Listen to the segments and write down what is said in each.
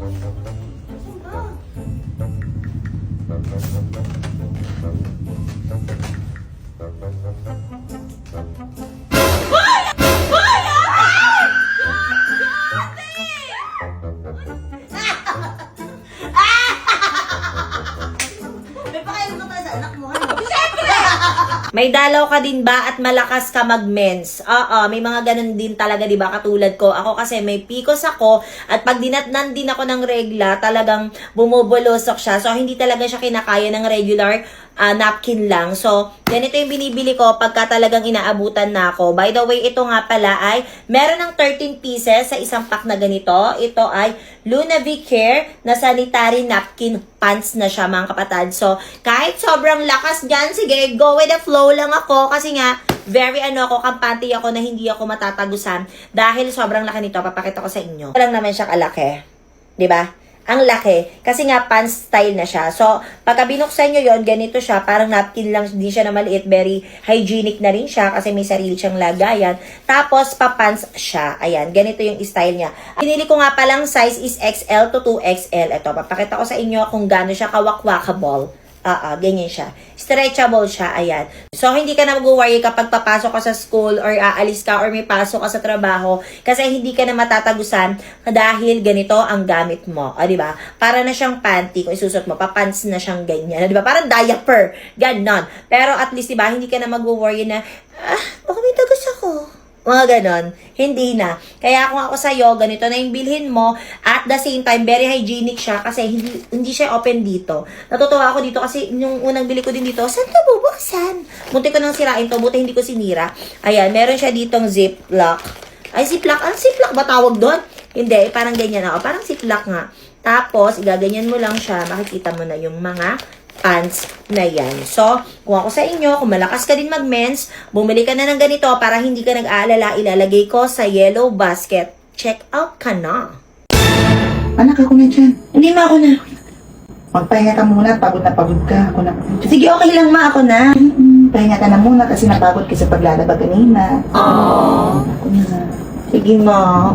May pakailan ka pala sa anak mo, ano? May dalaw ka din ba at malakas ka mag-mens? Oo, may mga ganun din talaga, di ba? Katulad ko. Ako kasi may PCOS ako at pag dinatnan din ako ng regla, talagang bumubulusok siya. So, hindi talaga siya kinakaya ng regular napkin lang. So, ganito yung binibili ko pagka talagang inaabutan na ako. By the way, ito nga pala ay meron ng 13 pieces sa isang pack na ganito. Ito ay Luna Care na sanitary napkin pants na siya, mga kapatid. So, kahit sobrang lakas dyan, sige, go with the flow lang ako. Kasi nga, very kampante ako na hindi ako matatagusan. Dahil sobrang laki nito, papakita ko sa inyo. Walang naman siya kalaki. Diba? Ang laki. Kasi nga, pants style na siya. So, pagka binuksan nyo yon ganito siya. Parang napkin lang, hindi siya na maliit. Very hygienic na rin siya kasi may sarili siyang lagayan. Tapos, pa-pants siya. Ayan, ganito yung style niya. Pinili ko nga palang size is XL to 2XL. Ito, papakita ko sa inyo kung gaano siya kawakwakable. Ganyan siya. Stretchable siya, ayan. So, hindi ka na mag-worry kapag papasok ka sa school or aalis ka or may pasok ka sa trabaho kasi hindi ka na matatagusan dahil ganito ang gamit mo. Diba? Para na siyang panty. Kung isusot mo, papants na siyang ganyan. Diba? Parang diaper. Ganon. Pero at least, diba, hindi ka na mag-worry na, baka may tagus ako. Mga ganon. Hindi na. Kaya kung ako sa'yo, ganito na yung bilhin mo. At the same time, very hygienic siya kasi hindi siya open dito. Natutuwa ako dito kasi yung unang bili ko din dito, saan ito bubuksan? Munti ko nang sirain to, buti hindi ko sinira. Ayan, meron siya ditong ziplock. Ay, ziplock? Ano ziplock ba tawag doon? Hindi, parang ganyan ako. Parang ziplock nga. Tapos, igaganyan mo lang siya. Makikita mo na yung mga pants na yan. So, kung ako sa inyo, kung malakas ka din mag-mens, bumili ka na ng ganito para hindi ka nag-aalala, ilalagay ko sa yellow basket. Check out ka na. Anak, ako na dyan. Hindi ma, ako na. Magpahinga ka muna, pagod na pagod ka. Ako na. Sige, okay lang ma, ako na. Pahinga ka na muna kasi napagod ka sa paglalaba kanina. Ako na. Sige ma.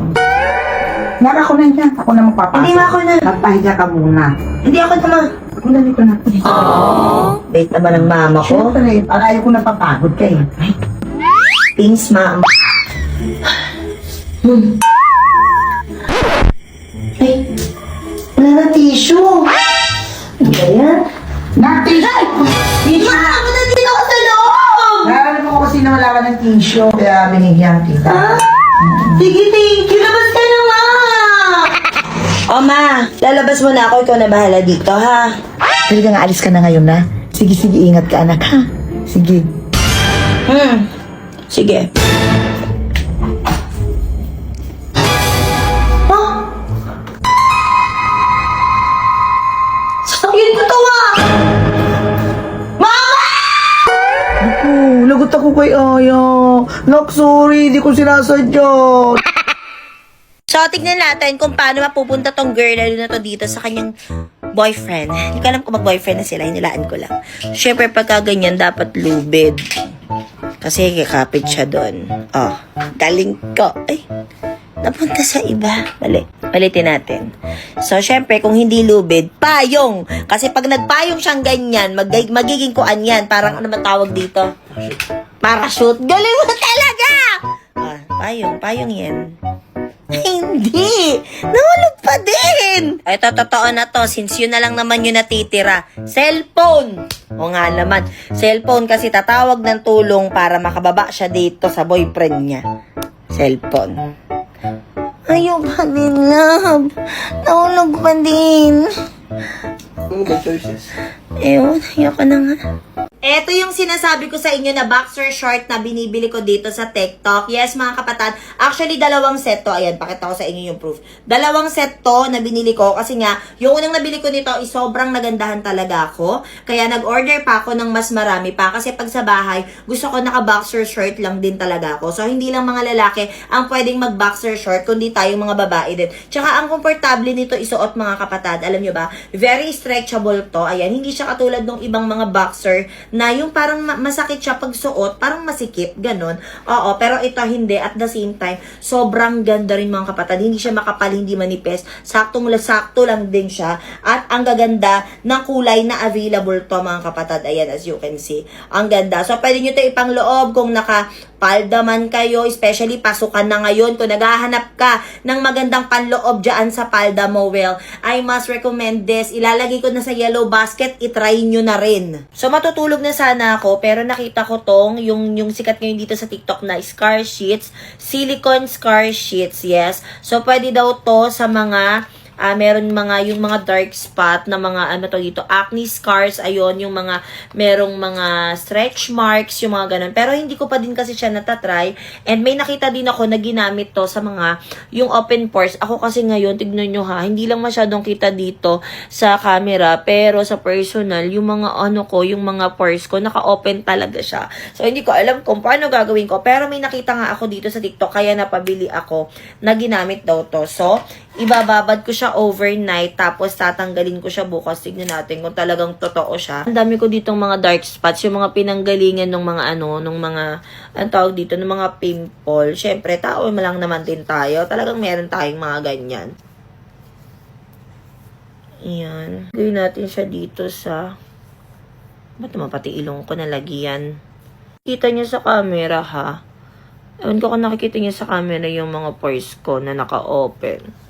Anak, ako na dyan. Ako na magpapasok. Hindi ma, ako na. Magpahinga ka muna. Hindi ako na ma. Ako na dito na. Date naman ng mama ko. Siyempre, para ayaw ko na papagod ka eh. Thanks ma. Ay, wala na tissue. Ano ba yan? Tissue! Ma, ako na dito ako sa loob! Nararamdaman ko kasi na wala ka ng tissue, kaya binigyan kita. Sige, thank you. Labas ka na, ma! O, ma, lalabas mo na ako. Ikaw na bahala dito, ha? Talaga nga, alis ka na ngayon na. Sige, ingat ka anak ha. Sige. Sige. Sakit ko to, ma! Mama! Naku, lagot ako kay Aya. Nak, sorry, di ko sinasadya. So, tignan natin kung paano mapupunta tong girl na to dito sa kanyang boyfriend. Hindi ko alam kung mag-boyfriend na sila, hinilaan ko lang. Siyempre, pagka ganyan, dapat lubid. Kasi kakapit siya doon. Oh, galing ko. Ay, napunta sa iba. Mali. Balitin natin. So, syempre, kung hindi lubid, payong. Kasi pag nagpayong siyang ganyan, magiging kuan yan. Parang ano matawag dito? Parachute. Galing mo talaga! Payong yan. Hindi! Nahulog pa din! Ito, totoo na to. Since yun na lang naman yung natitira. Cellphone! O nga naman. Cellphone kasi tatawag ng tulong para makababa siya dito sa boyfriend niya. Cellphone. Ayaw pa din, love. Nahulog pa din. Ewan, ayoko na nga. Ito yung sinasabi ko sa inyo na boxer short na binibili ko dito sa TikTok. Yes, mga kapatid. Actually, dalawang set to. Ayan, pakita ko sa inyo yung proof. Dalawang set to na binili ko kasi nga, yung unang nabili ko nito is sobrang nagandahan talaga ako. Kaya nag-order pa ako ng mas marami pa kasi pag sa bahay, gusto ko naka-boxer short lang din talaga ako. So, hindi lang mga lalaki ang pwedeng mag-boxer short, kundi tayong mga babae din. Tsaka, ang komportable nito isuot, mga kapatid. Alam nyo ba? Very stretchable to. Ayan, hindi siya katulad ng ibang mga boxer na yung parang masakit siya pag suot, parang masikip, ganun. Oo, pero ito hindi. At the same time, sobrang ganda rin mga kapatid. Hindi siya makapal, hindi manipis. Sakto lang din siya. At ang gaganda ng kulay na available to mga kapatid. Ayan, as you can see. Ang ganda. So, pwede nyo ito ipangloob kung palda man kayo, especially pasukan na ngayon. Kung naghahanap ka ng magandang panloob dyan sa palda mo, well, I must recommend this. Ilalagay ko na sa yellow basket, itry nyo na rin. So, matutulog na sana ako, pero nakita ko tong, yung sikat ngayon dito sa TikTok na scar sheets, silicone scar sheets, yes. So, pwede daw to sa mga meron yung mga dark spot na mga dito, acne scars, ayun, yung mga merong mga stretch marks, yung mga ganun. Pero hindi ko pa din kasi siya natatry. And may nakita din ako na ginamit to sa mga yung open pores. Ako kasi ngayon, tignan nyo ha, hindi lang masyadong kita dito sa camera, pero sa personal, yung mga yung mga pores ko, naka-open talaga siya. So, hindi ko alam kung paano gagawin ko. Pero may nakita nga ako dito sa TikTok, kaya napabili ako na ginamit daw to. So, ibababad ko siya overnight, tapos tatanggalin ko siya bukas. Tignan natin kung talagang totoo siya. Ang dami ko ditong mga dark spots, yung mga pinanggalingan ng mga ang tawag dito, ng mga pimple. Syempre, tao lang naman din tayo. Talagang meron tayong mga ganyan. Ayan. Gawin natin siya dito sa, ba't naman pati ilong ko nalagyan? Kita niyo sa camera ha. Ewan ko kung nakikita niyo sa camera yung mga pores ko na naka-open.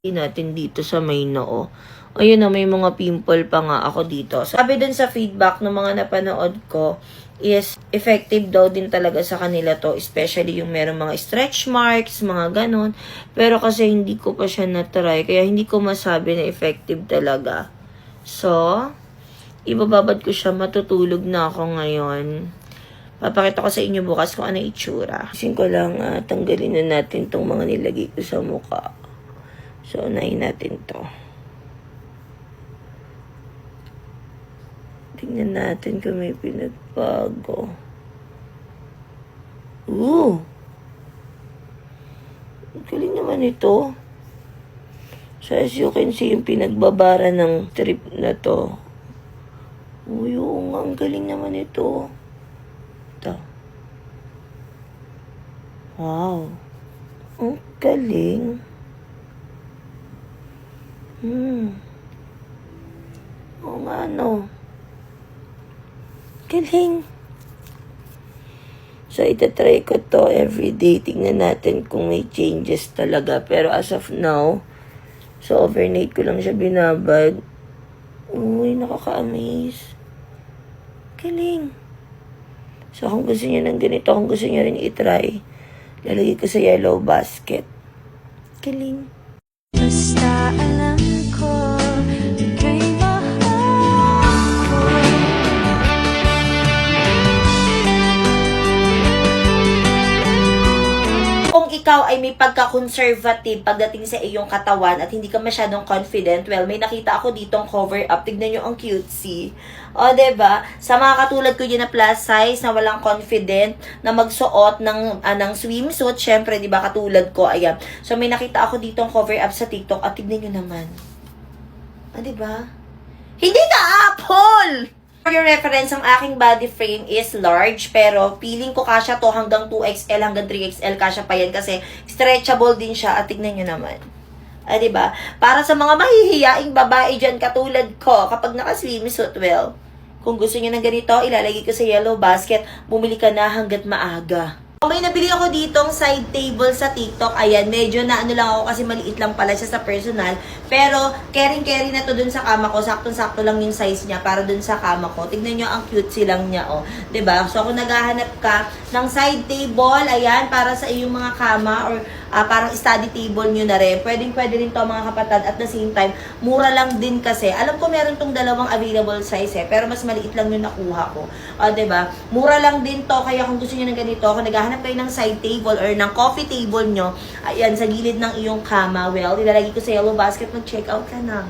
Natin dito sa may noo. Ayun na, may mga pimple pa nga ako dito. Sabi dun sa feedback ng mga napanood ko is effective daw din talaga sa kanila to, especially yung merong mga stretch marks, mga ganon. Pero kasi hindi ko pa siya na-try, kaya hindi ko masabi na effective talaga. So, ibababad ko siya, matutulog na ako ngayon. Papakita ko sa inyo bukas kung ano itsura. Kasi ko lang tanggalin na natin tong mga nilagay ko sa mukha. So, unahin natin to. Tingnan natin kung may pinagbago. Ooh! Galing naman ito. So, as you can see, yung pinagbabara ng trip na to. Uy, ang galing naman ito. Ito. Wow. Ang galing. Oo nga, no. Galing. So, itatry ko to everyday. Tingnan natin kung may changes talaga. Pero as of now, so overnight ko lang siya binabad. Uy, nakaka-amaze. Galing. So, kung gusto niyo ng ganito, kung gusto niyo rin itry, lalagay ko sa yellow basket. Galing. Basta alam ko, ika'y mahal ko. Kung ikaw ay may pagka-conservative pagdating sa iyong katawan at hindi ka masyadong confident, well, may nakita ako ditong cover up. Tignan nyo ang cutesy. O, diba? Sa mga katulad ko yun na plus size, na walang confident na magsuot ng swimsuit, syempre, diba, katulad ko, ayan. So, may nakita ako ditong cover up sa TikTok at tignan nyo naman. Diba? Hindi na apple! For your reference, ang aking body frame is large, pero feeling ko kasya to hanggang 2XL, hanggang 3XL, kasya pa yan kasi stretchable din siya at tignan nyo naman. Diba? Para sa mga mahihiyaing babae dyan katulad ko, kapag naka-swimsuit, well, kung gusto niyo ng ganito, ilalagay ko sa yellow basket, bumili ka na hanggat maaga. May nabili ako ditong side table sa TikTok. Ayan, medyo na lang ako kasi maliit lang pala siya sa personal. Pero, carry na to dun sa kama ko. Saktong-sakto lang yung size niya para dun sa kama ko. Tignan nyo ang cute silang niya, oh. 'Di ba? So, kung naghahanap ka ng side table, ayan, para sa iyong mga kama or parang study table nyo na rin. Pwede rin to mga kapatid. At the same time, mura lang din kasi. Alam ko meron tong dalawang available size pero mas maliit lang yung nakuha ko. 'Di ba? Mura lang din to. Kaya kung gusto niyo ng ganito, kung naghahanap kayo ng side table or ng coffee table nyo, ayan, sa gilid ng iyong kama, well, ilalagay ko sa yellow basket, mag-check out ka na.